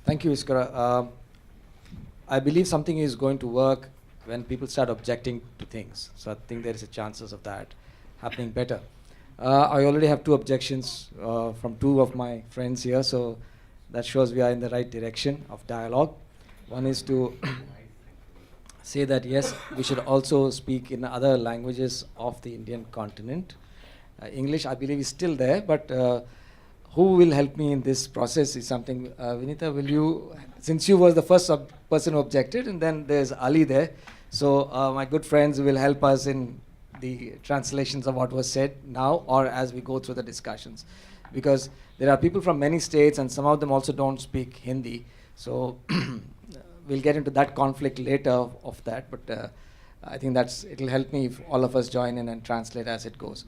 Thank you, Iskara. I believe something is going to work when people start objecting to things. So I think there is a chances of that happening better. I already have 2 objections from 2 of my friends here, so that shows we are in the right direction of dialogue. One is to say that yes, we should also speak in other languages of the Indian continent. English, I believe, is still there, but who will help me in this process is something. Vinita, will you, since you was the first person who objected, and then there's Ali there, so my good friends will help us in the translations of what was said now or as we go through the discussions. Because there are people from many states and some of them also don't speak Hindi. So we'll get into that conflict later of that, but I think it'll help me if all of us join in and translate as it goes.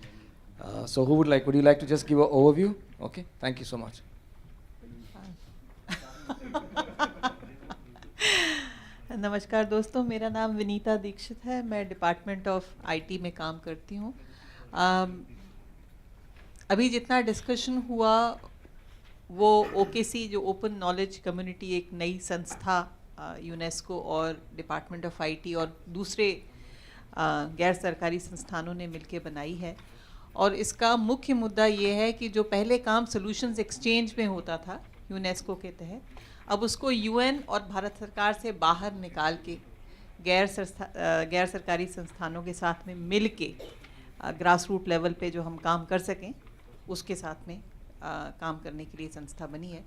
So would you like to just give an overview? Okay, thank you so much. नमस्कार दोस्तों, मेरा नाम विनीता दीक्षित है। मैं department of IT में काम करती हूँ। अभी जितना डिस्कशन हुआ वो ओकेसी, जो ओपन नॉलेज कम्युनिटी, एक नई संस्था यूनेस्को और डिपार्टमेंट ऑफ आईटी और दूसरे गैर सरकारी संस्थानों ने मिलकर बनाई है। और इसका मुख्य मुद्दा ये है कि जो पहले काम सॉल्यूशंस एक्सचेंज में होता था यूनेस्को के तहत, अब उसको यूएन और भारत सरकार से बाहर निकाल के गैर सरकारी संस्थानों के साथ में मिल के ग्रास रूट लेवल पे जो हम काम कर सकें उसके साथ में काम करने के लिए संस्था बनी है।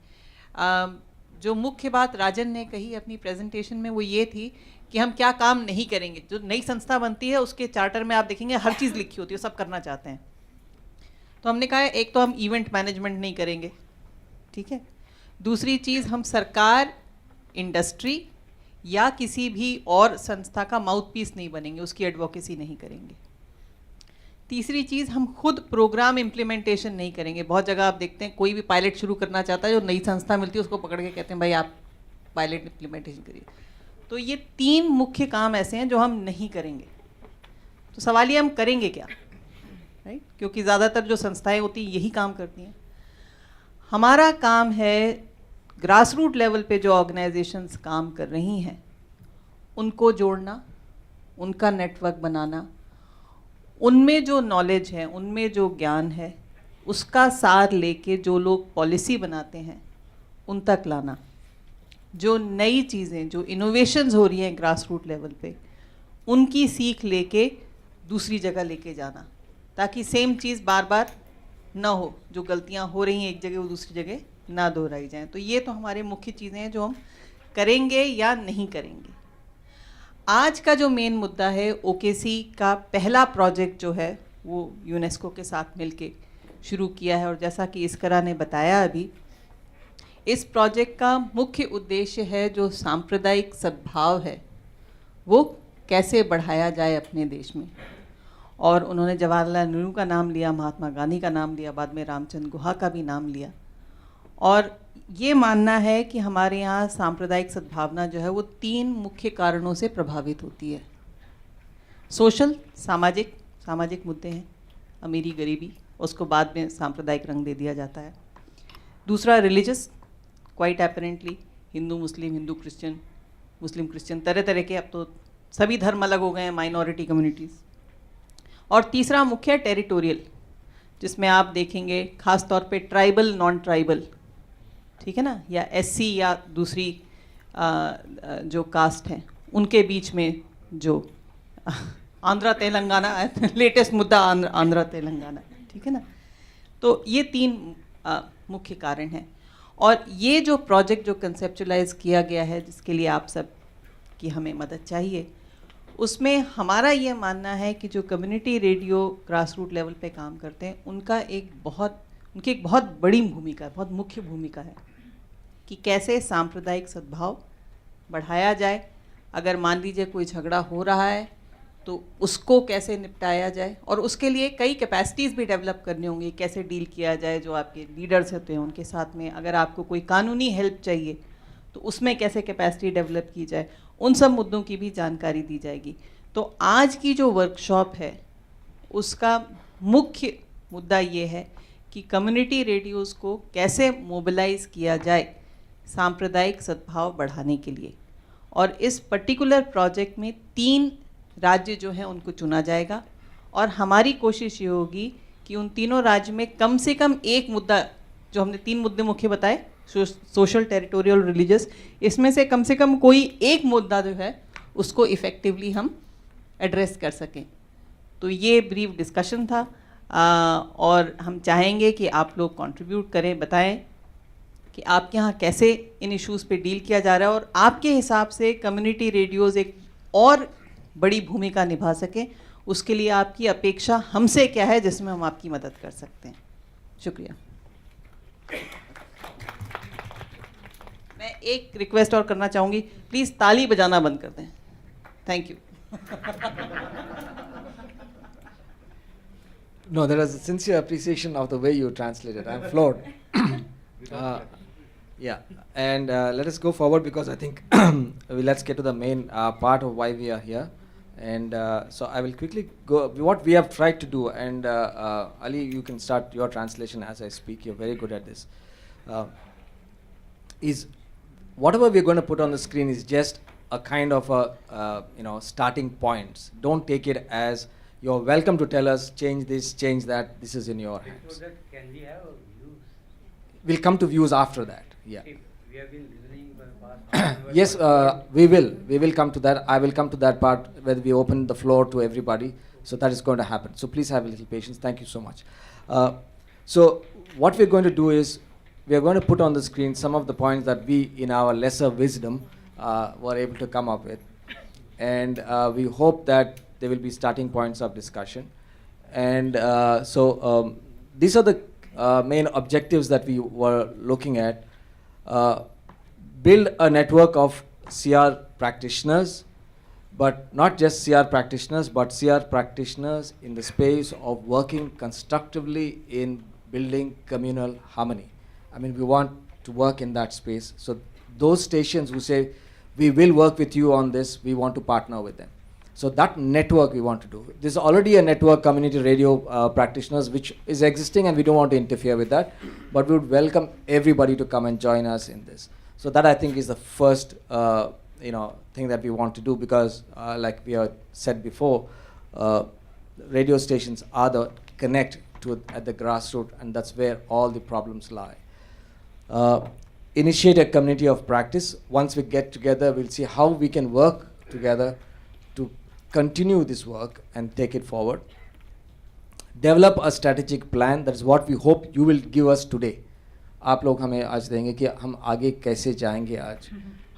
जो मुख्य बात राजन ने कही अपनी प्रेजेंटेशन में वो ये थी कि हम क्या काम नहीं करेंगे। जो नई संस्था बनती है उसके चार्टर में आप देखेंगे हर चीज़ लिखी होती है, सब करना चाहते हैं। तो हमने कहा एक तो हम इवेंट मैनेजमेंट नहीं करेंगे, ठीक है। दूसरी चीज़, हम सरकार, इंडस्ट्री या किसी भी और संस्था का माउथ पीस नहीं बनेंगे, उसकी एडवोकेसी नहीं करेंगे। तीसरी चीज़, हम खुद प्रोग्राम इम्प्लीमेंटेशन नहीं करेंगे। बहुत जगह आप देखते हैं कोई भी पायलट शुरू करना चाहता है, जो नई संस्था मिलती है उसको पकड़ के कहते हैं भाई आप पायलट इम्प्लीमेंटेशन करिए। तो ये 3 मुख्य काम ऐसे हैं जो हम नहीं करेंगे। तो सवाल ये, हम करेंगे क्या, राइट? क्योंकि ज़्यादातर जो संस्थाएं होती हैं यही काम करती हैं। हमारा काम है ग्रास रूट लेवल पे जो ऑर्गेनाइजेशंस काम कर रही हैं उनको जोड़ना, उनका नेटवर्क बनाना, उनमें जो नॉलेज है, उनमें जो ज्ञान है, उसका सार लेके जो लोग पॉलिसी बनाते हैं उन तक लाना। जो नई चीज़ें, जो इनोवेशंस हो रही हैं ग्रास रूट लेवल पे, उनकी सीख लेके दूसरी जगह लेके जाना, ताकि सेम चीज़ बार बार ना हो। जो गलतियां हो रही हैं एक जगह वो दूसरी जगह ना दोहराई जाएं। तो ये तो हमारे मुख्य चीज़ें हैं जो हम करेंगे या नहीं करेंगे। आज का जो मेन मुद्दा है, ओकेसी का पहला प्रोजेक्ट जो है वो यूनेस्को के साथ मिलके शुरू किया है। और जैसा कि इस्करा ने बताया अभी, इस प्रोजेक्ट का मुख्य उद्देश्य है जो सांप्रदायिक सद्भाव है वो कैसे बढ़ाया जाए अपने देश में। और उन्होंने जवाहरलाल नेहरू का नाम लिया, महात्मा गांधी का नाम लिया, बाद में रामचंद्र गुहा का भी नाम लिया। और ये मानना है कि हमारे यहाँ सांप्रदायिक सद्भावना जो है वो 3 मुख्य कारणों से प्रभावित होती है। सोशल, सामाजिक मुद्दे हैं, अमीरी गरीबी, उसको बाद में सांप्रदायिक रंग दे दिया जाता है। दूसरा रिलीजियस, क्वाइट एपरेंटली हिंदू मुस्लिम, हिंदू क्रिश्चियन, मुस्लिम क्रिश्चियन, तरह तरह के, अब तो सभी धर्म अलग हो गए हैं, माइनॉरिटी कम्युनिटीज़। और तीसरा मुख्य टेरिटोरियल, जिसमें आप देखेंगे ख़ास तौर पे ट्राइबल, नॉन ट्राइबल, ठीक है ना, या एससी या दूसरी जो कास्ट हैं उनके बीच में जो आंध्रा तेलंगाना लेटेस्ट मुद्दा आंध्रा तेलंगाना, ठीक है ना। तो ये 3 मुख्य कारण हैं। और ये जो प्रोजेक्ट जो कंसेप्चुलाइज किया गया है, जिसके लिए आप सब की हमें मदद चाहिए, उसमें हमारा ये मानना है कि जो community radio grass root level पे काम करते हैं उनकी एक बहुत बड़ी भूमिका है, बहुत मुख्य भूमिका है कि कैसे सांप्रदायिक सद्भाव बढ़ाया जाए। अगर मान लीजिए कोई झगड़ा हो रहा है तो उसको कैसे निपटाया जाए, और उसके लिए कई कैपेसिटीज़ भी डेवलप करनी होंगी। कैसे डील किया जाए जो आपके लीडर्स होते हैं उनके साथ में, अगर आपको कोई कानूनी हेल्प चाहिए तो उसमें कैसे कैपेसिटी डेवलप की जाए, उन सब मुद्दों की भी जानकारी दी जाएगी। तो आज की जो वर्कशॉप है उसका मुख्य मुद्दा ये है कि कम्युनिटी रेडियोज़ को कैसे मोबिलाइज़ किया जाए सांप्रदायिक सद्भाव बढ़ाने के लिए। और इस पर्टिकुलर प्रोजेक्ट में 3 राज्य जो हैं उनको चुना जाएगा और हमारी कोशिश ये होगी कि उन तीनों राज्य में कम से कम एक मुद्दा, जो हमने 3 मुद्दे मुख्य बताए, सोशल, टेरिटोरियल, रिलीजियस, इसमें से कम कोई एक मुद्दा जो है उसको इफ़ेक्टिवली हम एड्रेस कर सकें। तो ये ब्रीफ डिस्कशन था और हम चाहेंगे कि आप लोग कंट्रीब्यूट करें, बताएं कि आपके यहाँ कैसे इन इश्यूज़ पे डील किया जा रहा है और आपके हिसाब से कम्युनिटी रेडियोज़ एक और बड़ी भूमिका निभा सकें, उसके लिए आपकी अपेक्षा हमसे क्या है जिसमें हम आपकी मदद कर सकते हैं। शुक्रिया। मैं एक रिक्वेस्ट और करना चाहूँगी, प्लीज़ ताली बजाना बंद कर दें। Thank you. No, there is a sincere appreciation of the way you translated. I'm floored. Yeah, and let us go forward because I think let's get to the main part of why we are here. And so I will quickly go what we have tried to do. And Ali, you can start your translation as I speak. You're very good at this. Is whatever we're going to put on the screen is just a kind of a starting points. Don't take it as you're welcome to tell us change this, change that. This is in your hands. So that can we have views? We'll come to views after that. Yeah. If we have been listening for the past. Yes, we will. We will come to that. I will come to that part where we open the floor to everybody. So that is going to happen. So please have a little patience. Thank you so much. So what we're going to do is we are going to put on the screen some of the points that we, in our lesser wisdom, were able to come up with. And we hope that there will be starting points of discussion. And these are the main objectives that we were looking at. Build a network of CR practitioners, but not just CR practitioners, but CR practitioners in the space of working constructively in building communal harmony. I mean, we want to work in that space. So those stations who say, we will work with you on this, we want to partner with them. So that network we want to do. There's already a network, community radio practitioners, which is existing, and we don't want to interfere with that. But we would welcome everybody to come and join us in this. So that, I think, is the first thing that we want to do, because like we have said before, radio stations are the connect to at the grassroots, and that's where all the problems lie. Initiate a community of practice. Once we get together, we'll see how we can work together to continue this work and take it forward. Develop a strategic plan. That is what we hope you will give us today. आप लोग हमें आज देंगे कि हम आगे कैसे जाएंगे। आज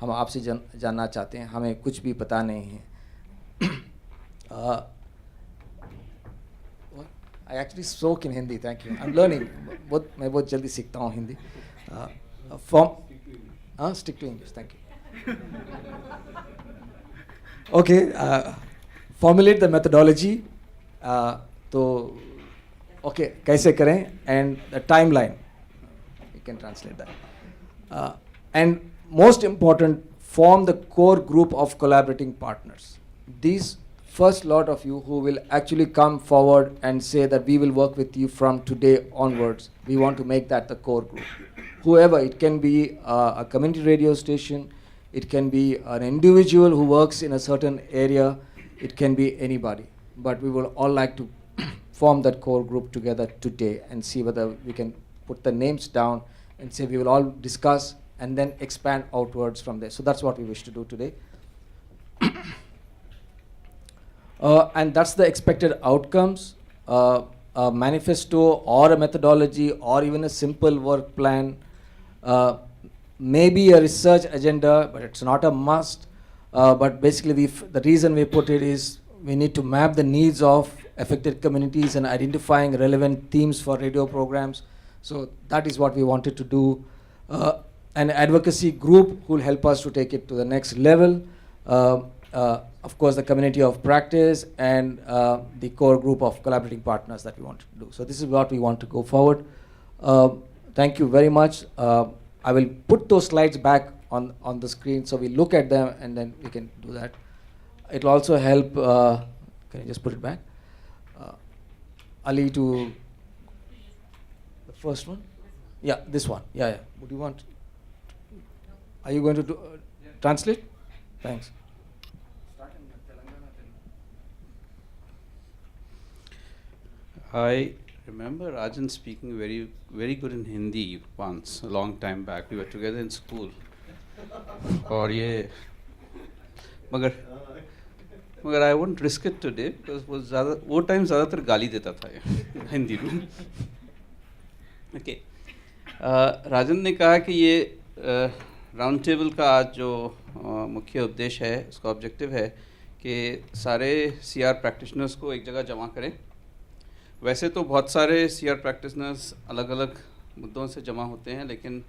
हम आपसे जानना चाहते हैं, हमें कुछ भी पता नहीं है। I actually spoke in Hindi. Thank you. I'm learning. मैं बहुत जल्दी सीखता हूँ Hindi. Stick to English. Thank you. Okay. Formulate the methodology. Okay, कैसे करें, and the timeline. You can translate that. And most important, form the core group of collaborating partners. These first lot of you who will actually come forward and say that we will work with you from today onwards, we want to make that the core group. Whoever, it can be a community radio station, it can be an individual who works in a certain area, it can be anybody. But we will all like to form that core group together today and see whether we can put the names down and say we will all discuss and then expand outwards from there. So that's what we wish to do today. And that's the expected outcomes. A manifesto or a methodology or even a simple work plan, maybe a research agenda, but it's not a must. But basically the reason we put it is we need to map the needs of affected communities and identifying relevant themes for radio programs. So that is what we wanted to do. An advocacy group who will help us to take it to the next level. Of course, the community of practice and the core group of collaborating partners that we want to do. So this is what we want to go forward. Thank you very much. I will put those slides back on the screen so we look at them and then we can do that. It will also help, can you just put it back? Ali, to the first one? Yeah, this one. Yeah. Would you want? Are you going to translate? Thanks. I remember Rajan speaking very good in Hindi once, a long time back. We were together in school. और ये मगर I won't risk it today because वो time ज़्यादातर गाली देता था ये हिंदी में. ओके, राजन ने कहा कि ये राउंड टेबल का आज जो मुख्य उद्देश्य है, उसका ऑब्जेक्टिव है कि सारे सीआर प्रैक्टिशनर्स को एक जगह जमा करें. वैसे तो बहुत सारे सीआर प्रैक्टिशनर्स अलग अलग मुद्दों से जमा होते हैं, लेकिन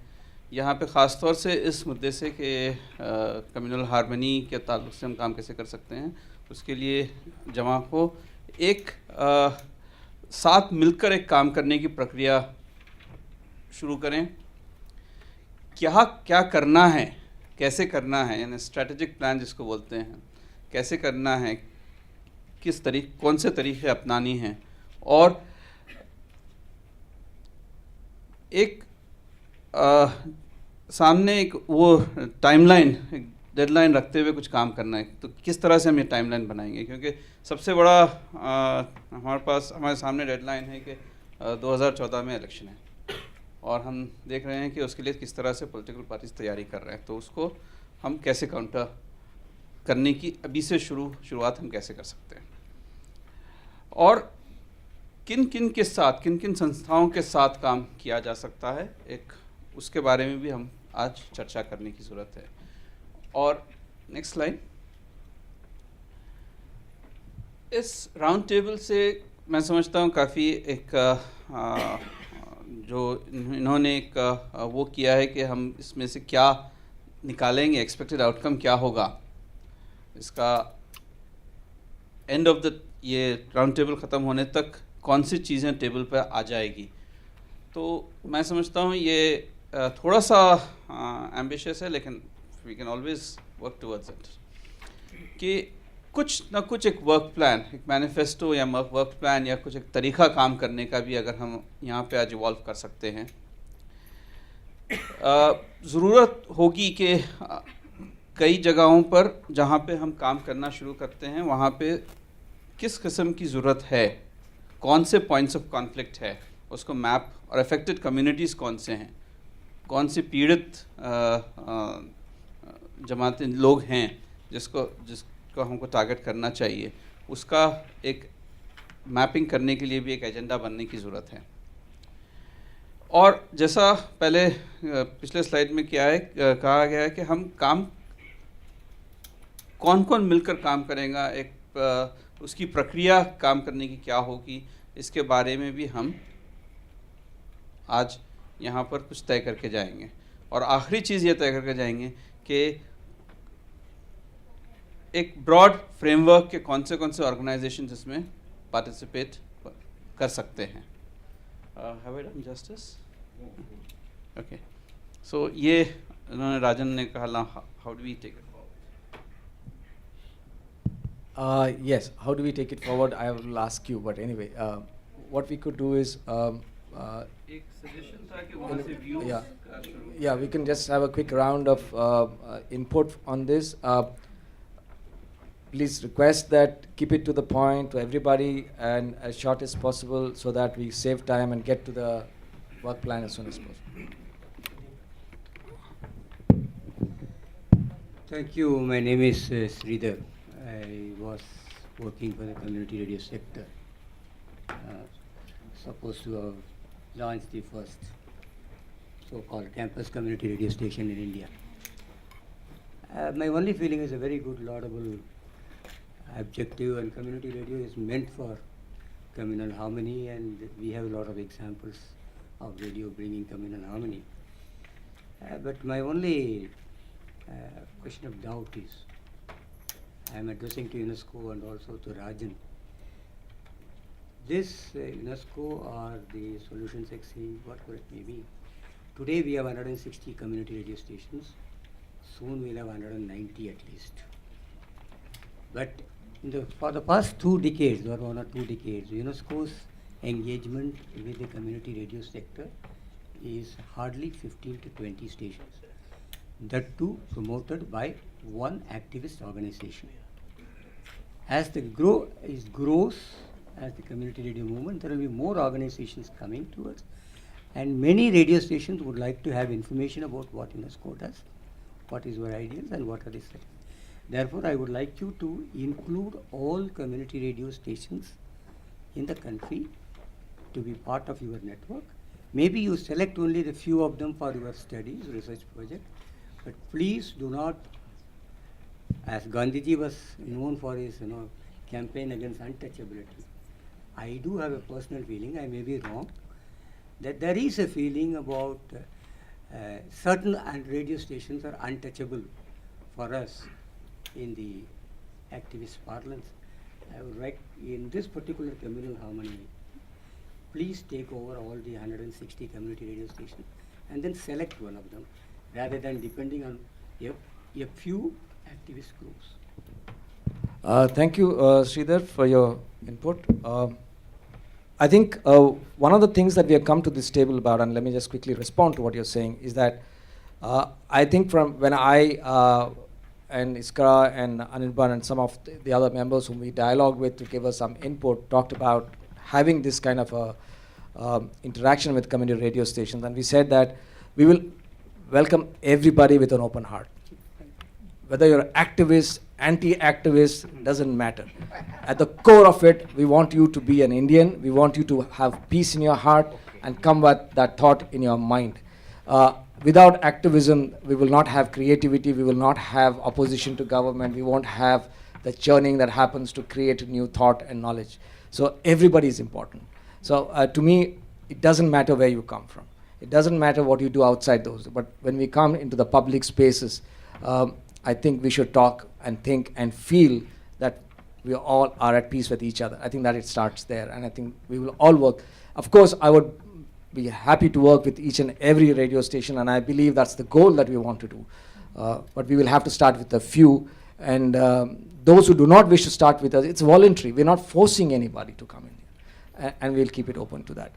यहाँ पे ख़ास तौर से इस मुद्दे से कि कम्युनल हार्मनी के ताल्लुक से हम काम कैसे कर सकते हैं, उसके लिए जमा को एक साथ मिलकर एक काम करने की प्रक्रिया शुरू करें. क्या करना है, कैसे करना है, यानी स्ट्रैटेजिक प्लान जिसको बोलते हैं, कैसे करना है, कौन से तरीके अपनानी हैं, और एक सामने एक वो टाइमलाइन, एक डेडलाइन रखते हुए कुछ काम करना है. तो किस तरह से हम ये टाइमलाइन बनाएंगे, क्योंकि सबसे बड़ा हमारे सामने डेडलाइन है कि 2014 में इलेक्शन है और हम देख रहे हैं कि उसके लिए किस तरह से पॉलिटिकल पार्टीज तैयारी कर रहे हैं. तो उसको हम कैसे काउंटर करने की अभी से शुरुआत हम कैसे कर सकते हैं, और किन किन संस्थाओं के साथ काम किया जा सकता है, एक उसके बारे में भी हम आज चर्चा करने की ज़रूरत है. और नेक्स्ट स्लाइड. इस राउंड टेबल से मैं समझता हूँ काफ़ी एक जो इन्होंने एक वो किया है कि हम इसमें से क्या निकालेंगे, एक्सपेक्टेड आउटकम क्या होगा, इसका एंड ऑफ द ये राउंड टेबल ख़त्म होने तक कौन सी चीज़ें टेबल पर आ जाएगी. तो मैं समझता हूँ ये थोड़ा सा एम्बिशियस है, लेकिन we can always work towards it, कि कुछ ना कुछ एक वर्क प्लान, एक मैनिफेस्टो या वर्क प्लान या कुछ एक तरीका काम करने का भी अगर हम यहाँ पे आज इवॉल्व कर सकते हैं. ज़रूरत होगी कि कई जगहों पर जहाँ पे हम काम करना शुरू करते हैं वहाँ पे किस किस्म की ज़रूरत है, कौन से पॉइंट्स ऑफ कॉन्फ्लिक्ट है, उसको मैप, और अफेक्टेड कम्युनिटीज़ कौन से हैं, कौन से पीड़ित जमातें लोग हैं जिसको हमको टारगेट करना चाहिए, उसका एक मैपिंग करने के लिए भी एक एजेंडा बनने की ज़रूरत है. और जैसा पहले पिछले स्लाइड में कहा गया है कि हम काम कौन मिलकर काम करेगा, एक उसकी प्रक्रिया काम करने की क्या होगी, इसके बारे में भी हम आज यहाँ पर कुछ तय करके जाएंगे. और आखिरी चीज़ ये तय करके जाएंगे कि एक ब्रॉड फ्रेमवर्क के कौन से ऑर्गेनाइजेशन इसमें पार्टिसिपेट कर सकते हैं. Have I done justice? Okay, so ये उन्होंने राजन ने कहा, how do we take it? Yes, how do we take it forward? I will ask you, but anyway, what we could do is, एक suggestion था कि वहाँ से view yeah, we can just have a quick round of input on this. Please request that keep it to the point to everybody and as short as possible, so that we save time and get to the work plan as soon as possible. Thank you. My name is Sridhar. I was working for the community radio sector. Supposed to have launched the first so-called campus community radio station in India. My only feeling is a very good, laudable objective, and community radio is meant for communal harmony, and we have a lot of examples of radio bringing communal harmony. But my only question of doubt is, I am addressing to UNESCO and also to Rajan. This UNESCO or the Solutions Exchange, whatever it may be, today we have 160 community radio stations. Soon we'll have 190 at least. But for the past 2 decades or 1 or 2 decades, UNESCO's engagement with the community radio sector is hardly 15 to 20 stations. that too promoted by one activist organization. As the grows as the community radio movement, there will be more organizations coming to us, and many radio stations would like to have information about what UNESCO does, what is your ideas, and what are the steps. Therefore, I would like you to include all community radio stations in the country to be part of your network. Maybe you select only the few of them for your studies, research project, but please do not, as Gandhiji was known for his campaign against untouchability. I do have a personal feeling, I may be wrong, that there is a feeling about certain radio stations are untouchable for us in the activist parlance. I would like, in this particular communal harmony, please take over all the 160 community radio stations and then select one of them, rather than depending on a few activist groups. Thank you, Sridhar, for your input. I think one of the things that we have come to this table about, and let me just quickly respond to what you're saying, is that I think from when I and Iskra and Anirban and some of the other members whom we dialogued with to give us some input talked about having this kind of a interaction with community radio stations, and we said that we will welcome everybody with an open heart. Whether you're activist, anti-activist, doesn't matter. At the core of it, we want you to be an Indian, we want you to have peace in your heart and combat that thought in your mind. Without activism, we will not have creativity, we will not have opposition to government, we won't have the churning that happens to create new thought and knowledge. So everybody is important. So to me, it doesn't matter where you come from. It doesn't matter what you do outside those. But when we come into the public spaces, I think we should talk and think and feel that we all are at peace with each other. I think that it starts there, and I think we will all work. Of course, I would be happy to work with each and every radio station, and I believe that's the goal that we want to do. But we will have to start with a few, and those who do not wish to start with us, it's voluntary. We're not forcing anybody to come in here, and we'll keep it open to that.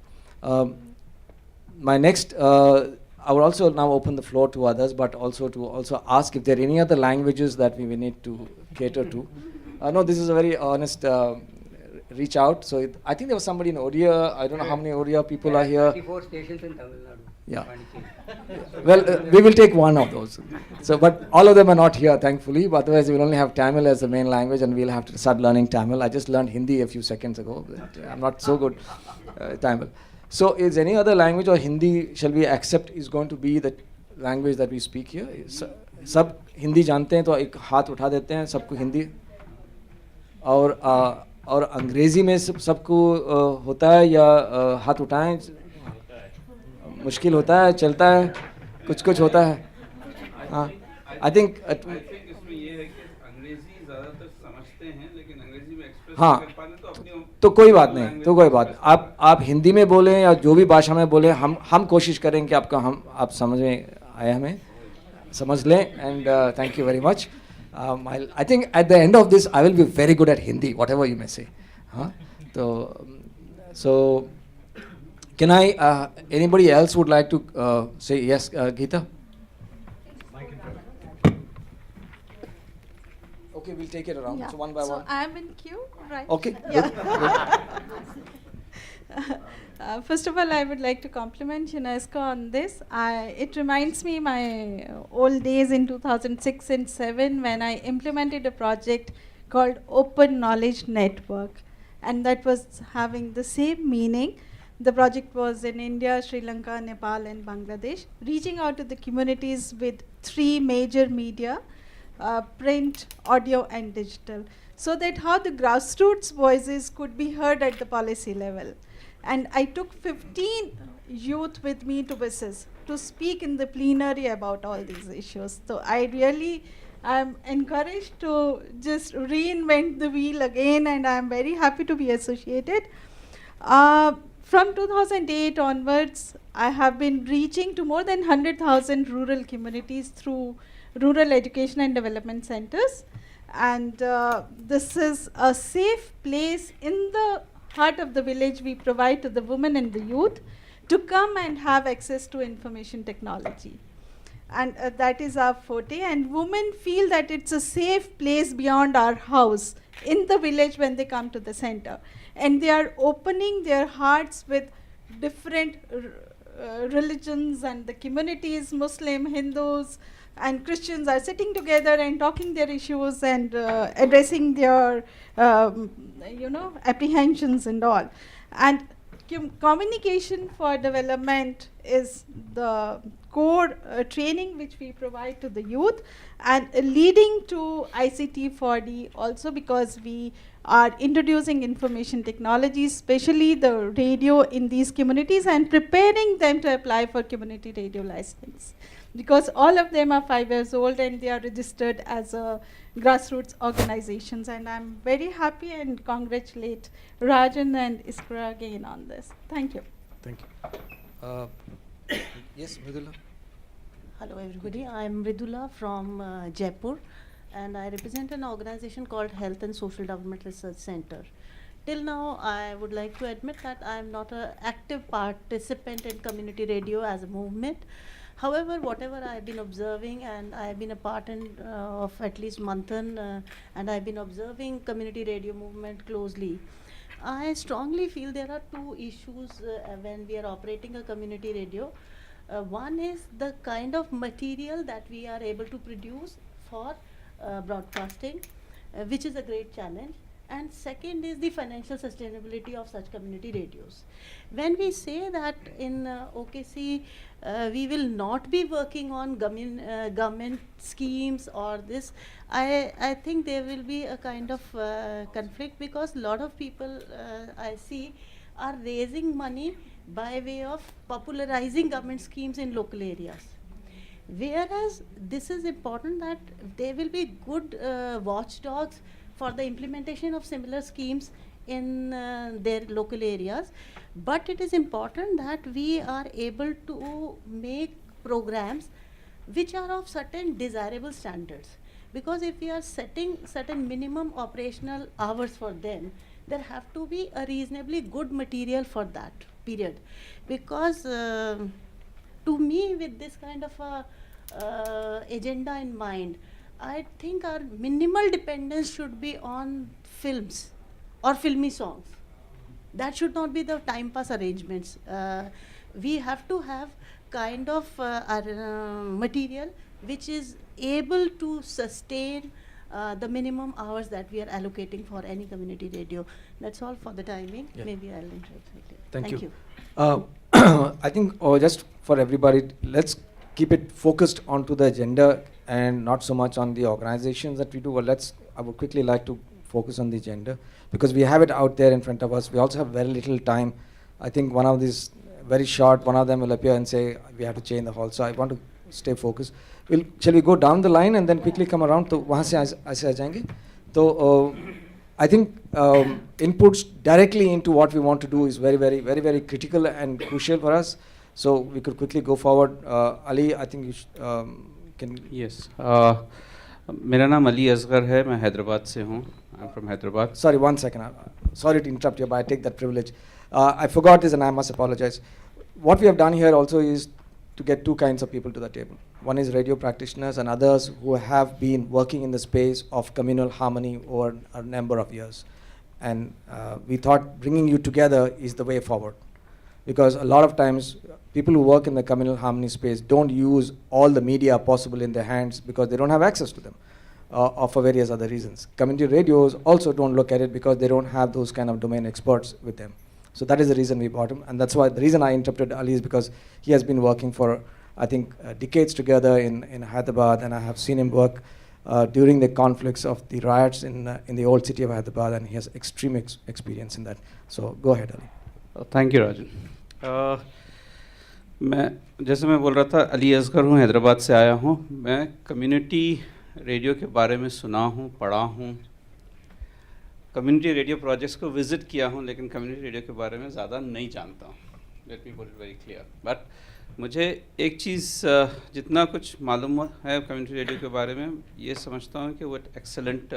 My next, I would also now open the floor to others, but also to ask if there are any other languages that we need to cater to. No, this is a very honest reach out. So I think there was somebody in Odia. I don't know how many Odia people are here. 34 stations in Tamil Nadu. Yeah. Well, we will take one of those. So, but all of them are not here, thankfully. But otherwise, we will only have Tamil as the main language, and we'll have to start learning Tamil. I just learned Hindi a few seconds ago. But I'm not so good Tamil. So, is any other language or Hindi, shall we accept, is going to be the language that we speak here? सब हिंदी जानते हैं तो एक हाथ उठा देते हैं सबको हिंदी और अंग्रेजी में सबको होता है या हाथ उठाएं मुश्किल होता है चलता है कुछ कुछ होता है हाँ आई थिंक इसमें ये है कि अंग्रेजी ज़्यादातर समझते हैं लेकिन अंग्रेजी में एक्सप्रेस हाँ कर पाने तो अपनी तो कोई बात नहीं तो कोई बात आप हिंदी में बोलें या जो भी भाषा में बोलें हम कोशिश करेंगे आपका आप समझ में आए हमें समझ लें and thank you very much I think at the end of this I will be very good at Hindi whatever you may say huh? So can I anybody else would like to say yes Geeta? Okay, we'll take it around. Yeah. So one by one. So I am in queue, right? Okay. Yeah. First of all, I would like to compliment UNESCO on this. It reminds me my old days in 2006 and 7 when I implemented a project called Open Knowledge Network, and that was having the same meaning. The project was in India, Sri Lanka, Nepal, and Bangladesh, reaching out to the communities with 3 major media, print, audio, and digital, so that how the grassroots voices could be heard at the policy level. And I took 15 youth with me to BISIS to speak in the plenary about all these issues. So I really am encouraged to just reinvent the wheel again, and I'm very happy to be associated. From 2008 onwards, I have been reaching to more than 100,000 rural communities through rural education and development centers. And this is a safe place in the heart of the village we provide to the women and the youth to come and have access to information technology. and that is our forte. And women feel that it's a safe place beyond our house in the village when they come to the center, and they are opening their hearts with different religions and the communities, Muslim, Hindus, and Christians are sitting together and talking their issues and addressing their, apprehensions and all. And communication for development is the core training which we provide to the youth, and leading to ICT 4D also, because we are introducing information technology, especially the radio in these communities, and preparing them to apply for community radio license, because all of them are 5 years old and they are registered as grassroots organizations. And I'm very happy and congratulate Rajan and Iskra again on this. Thank you. Thank you. Yes, Mridula. Hello everybody, I am Mridula from Jaipur, and I represent an organization called Health and Social Development Research Center. Till now, I would like to admit that I am not an active participant in community radio as a movement. However, whatever I have been observing, and I have been a part of at least Manthan, and I have been observing community radio movement closely. I strongly feel there are two issues when we are operating a community radio. One is the kind of material that we are able to produce for broadcasting, which is a great challenge. And second is the financial sustainability of such community radios. When we say that in OKC, we will not be working on government schemes or this, I think there will be a kind of conflict, because a lot of people I see are raising money by way of popularizing government schemes in local areas. Whereas this is important that there will be good watchdogs for the implementation of similar schemes in their local areas. But it is important that we are able to make programs which are of certain desirable standards. Because if we are setting certain minimum operational hours for them, there have to be a reasonably good material for that period. Because to me, with this kind of a agenda in mind, I think our minimal dependence should be on films or filmy songs. That should not be the time pass arrangements. We have to have kind of material which is able to sustain the minimum hours that we are allocating for any community radio. That's all for the timing. Yeah. Maybe I'll interrupt later. Thank you. I think just for everybody, let's keep it focused onto the agenda and not so much on the organizations that we do. Well, I would quickly like to focus on the agenda, because we have it out there in front of us. We also have very little time. I think one of these very short, one of them will appear and say we have to change the hall. So I want to stay focused. Shall we go down the line and then quickly come around? तो वहाँ से ऐसे आ जाएंगे. तो I think inputs directly into what we want to do is very critical and crucial for us. So we could quickly go forward. Ali, I think you can. Yes. मेरा नाम अली असगर है, मैं हैदराबाद से हूँ. I'm from Hyderabad. Sorry, 1 second. Sorry to interrupt you, but I take that privilege. I forgot this and I must apologize. What we have done here also is to get two kinds of people to the table. One is radio practitioners and others who have been working in the space of communal harmony over a number of years. And we thought bringing you together is the way forward. Because a lot of times, people who work in the communal harmony space don't use all the media possible in their hands because they don't have access to them, or for various other reasons. Community radios also don't look at it because they don't have those kind of domain experts with them. So that is the reason we brought him, and that's why the reason I interrupted Ali is because he has been working for, I think, decades together in Hyderabad, and I have seen him work during the conflicts of the riots in the old city of Hyderabad, and he has extreme experience in that. So go ahead, Ali. Thank you, Rajan. जैसे मैं बोल रहा था, अली असगर हूँ, हैदराबाद से आया हूँ. मैं कम्युनिटी रेडियो के बारे में सुना हूँ, पढ़ा हूँ, कम्युनिटी रेडियो प्रोजेक्ट्स को विज़िट किया हूँ, लेकिन कम्युनिटी रेडियो के बारे में ज़्यादा नहीं जानता हूँ. Let me put it very clear. But मुझे एक चीज़ जितना कुछ मालूम है कम्युनिटी रेडियो के बारे में, ये समझता हूँ कि वो एक एक्सेलेंट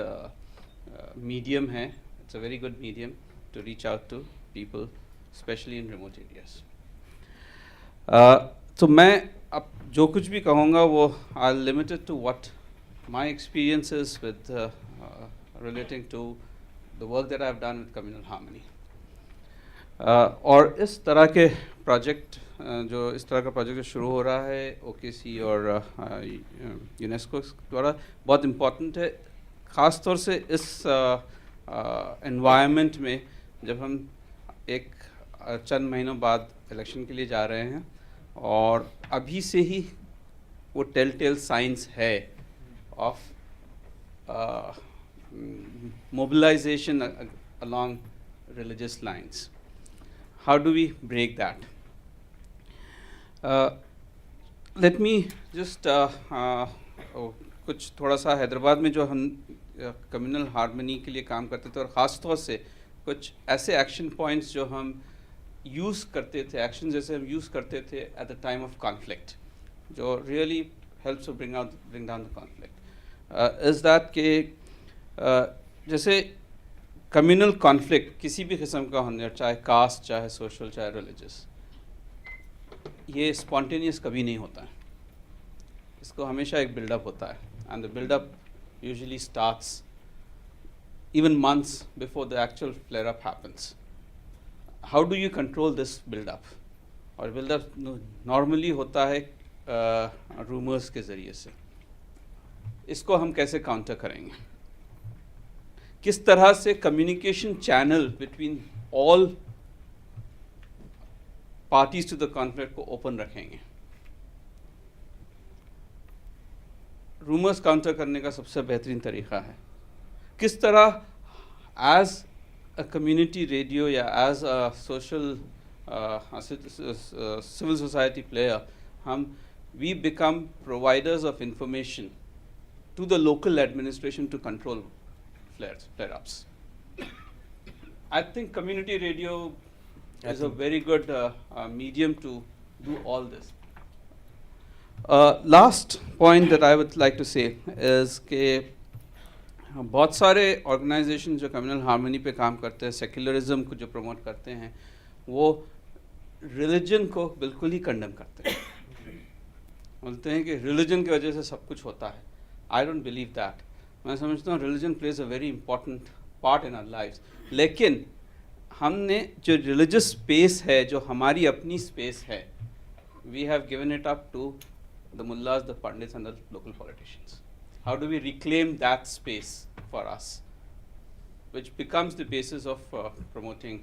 मीडियम है. It's a very good medium to reach out to people, especially in remote areas. तो मैं अब जो कुछ भी कहूँगा वो I'll limit it to what my experiences with relating to the work that I've done with Communal Harmony. और इस तरह के प्रोजेक्ट जो इस तरह का प्रोजेक्ट जो शुरू हो रहा है OKC और यूनेस्को द्वारा बहुत इम्पोर्टेंट है, ख़ास तौर से इस एनवायरनमेंट में जब हम एक चंद महीनों बाद इलेक्शन के लिए जा रहे हैं और अभी से ही वो टेल साइंस है of mobilization along religious lines. How do we break that? Let me just कुछ थोड़ा सा हैदराबाद में जो हम कम्युनल हार्मनी के लिए काम करते थे और ख़ास तौर से कुछ ऐसे एक्शन पॉइंट्स जो हम यूज़ करते थे, एक्शन जैसे हम यूज़ करते थे at the time of conflict, जो really helps to bring down the conflict is that के जैसे कम्युनल कॉन्फ्लिक्ट किसी भी किस्म का होने, चाहे कास्ट, चाहे सोशल, चाहे रिलीजियस, ये स्पॉन्टेनियस कभी नहीं होता है, इसको हमेशा एक बिल्डअप होता है, and the buildup usually starts even months before the actual flare-up happens. How do you control this build-up? और build-up normally होता है rumors के ज़रिए से. इसको हम कैसे काउंटर करेंगे? किस तरह से communication channel between all parties to the conflict को open रखेंगे? Rumors काउंटर करने का सबसे बेहतरीन तरीका है किस तरह एज अ कम्युनिटी रेडियो या as a social civil society player हम we become providers of information to the local administration to control flare ups. I think community radio is a very good medium to do all this. Last point that I would like to say is कि बहुत सारे organisation जो communal harmony पे काम करते हैं, secularism को जो प्रमोट करते हैं, वो रिलीजन को बिल्कुल ही कंडेम करते हैं, बोलते हैं कि रिलीजन की वजह से सब कुछ होता है. I don't believe that. मैं समझता हूँ religion plays a very important part in our lives, लेकिन हमने जो रिलीजियस स्पेस है, जो हमारी अपनी स्पेस है, we have given it up to the mullahs, the pandits and the local politicians. How do we reclaim that space for us, which becomes the basis of promoting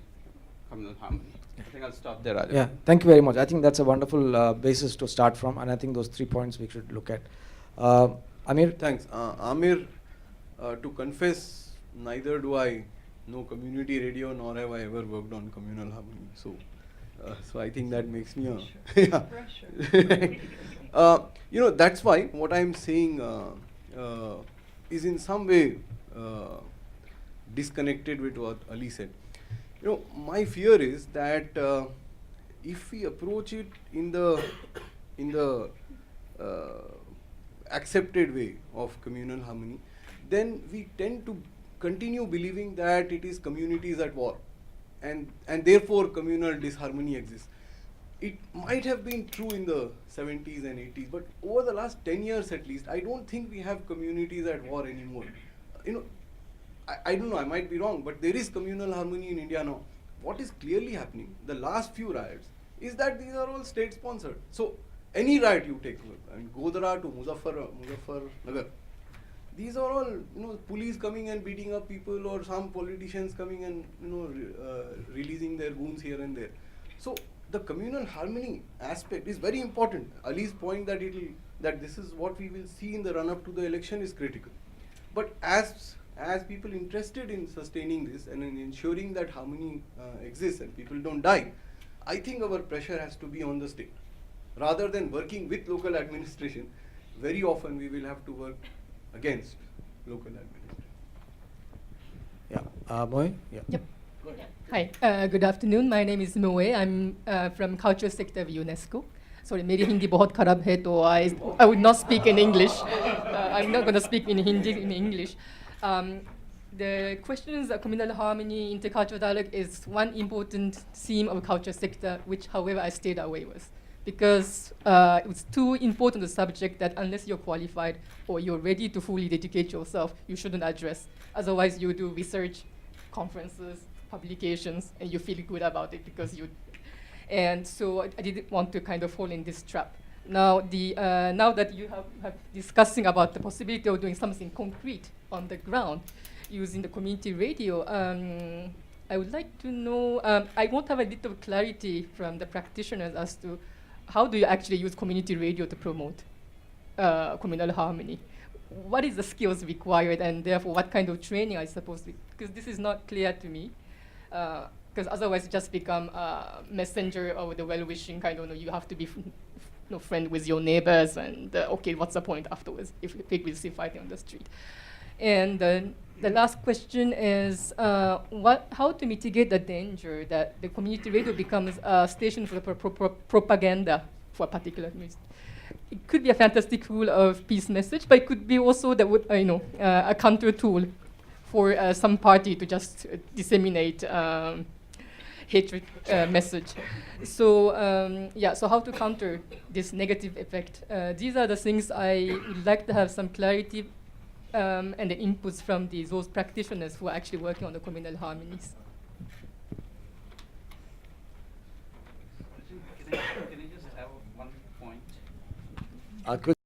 communal harmony? I think I'll stop there, Rajan. Yeah, thank you very much. I think that's a wonderful basis to start from, and I think those 3 points we should look at. Amir? Thanks. Amir, to confess, neither do I know community radio nor have I ever worked on communal harmony. So I think that makes me yeah. That's why what I'm saying is in some way disconnected with what Ali said. My fear is that if we approach it in the accepted way of communal harmony, then we tend to continue believing that it is communities at war, and therefore communal disharmony exists. It might have been true in the 70s and 80s, but over the last 10 years at least, I don't think we have communities at war anymore. I don't know, I might be wrong, but there is communal harmony in India now. What is clearly happening, the last few riots, is that these are all state sponsored. So any riot you take, Godhra to Muzaffarnagar, these are all, police coming and beating up people, or some politicians coming and releasing their goons here and there. So the communal harmony aspect is very important. Ali's point that this is what we will see in the run-up to the election is critical. But as people interested in sustaining this and in ensuring that harmony exists and people don't die, I think our pressure has to be on the state. Rather than working with local administration, very often we will have to work against local administration. Yeah. Moy? Yeah. Yep. Hi, good afternoon. My name is Moe. I'm from culture sector of UNESCO. Sorry, मेरी हिंदी बहुत खराब है, तो I would not speak in English. I'm not going to speak in Hindi, in English. The questions of communal harmony, intercultural dialogue is one important theme of culture sector, which, however, I stayed away with. because it's too important a subject that unless you're qualified or you're ready to fully dedicate yourself, you shouldn't address. Otherwise, you do research, conferences, publications, and you feel good about it because you. And so I didn't want to kind of fall in this trap. Now, now that you have discussing about the possibility of doing something concrete on the ground using the community radio, I would like to know, I want to have a little clarity from the practitioners as to how do you actually use community radio to promote communal harmony? What is the skills required, and therefore what kind of training I suppose, because this is not clear to me. Because otherwise it just become a messenger of the well-wishing kind of, you have to be friend with your neighbors, and okay, what's the point afterwards if we see fighting on the street? And the last question is how to mitigate the danger that the community radio becomes a station for propaganda for a particular news. It could be a fantastic tool of peace message, but it could be also that would a counter tool for some party to just disseminate hatred message. So so how to counter this negative effect? These are the things I would like to have some clarity and the inputs from those practitioners who are actually working on the communal harmonies. Can I just have one point? Could